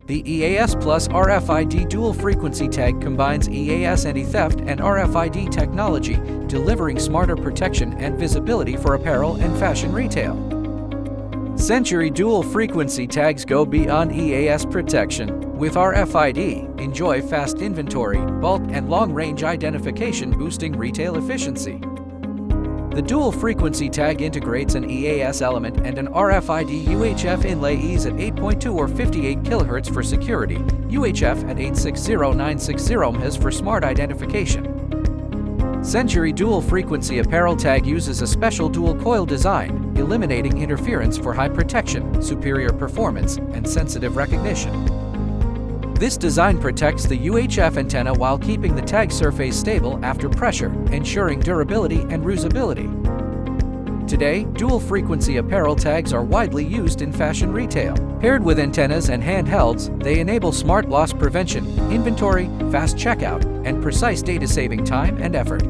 The EAS Plus RFID Dual Frequency Tag combines EAS anti-theft and RFID technology, delivering smarter protection and visibility for apparel and fashion retail. Century Dual Frequency Tags go beyond EAS protection. With RFID, enjoy fast inventory, bulk, and long-range identification, boosting retail efficiency. The Dual Frequency Tag integrates an EAS element and an RFID UHF inlay, EAS at 8.2 or 58 kHz for security, UHF at 860-960 MHz for smart identification. Century Dual Frequency Apparel Tag uses a special dual-coil design, eliminating interference for high protection, superior performance, and sensitive recognition. This design protects the UHF antenna while keeping the tag surface stable after pressure, ensuring durability and reusability. Today, dual-frequency apparel tags are widely used in fashion retail. Paired with antennas and handhelds, they enable smart loss prevention, inventory, fast checkout, and precise data, saving time and effort.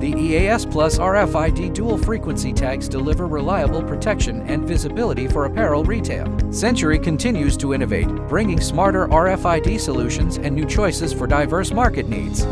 The EAS Plus RFID Dual Frequency Tags deliver reliable protection and visibility for apparel retail. Century continues to innovate, bringing smarter RFID solutions and new choices for diverse market needs.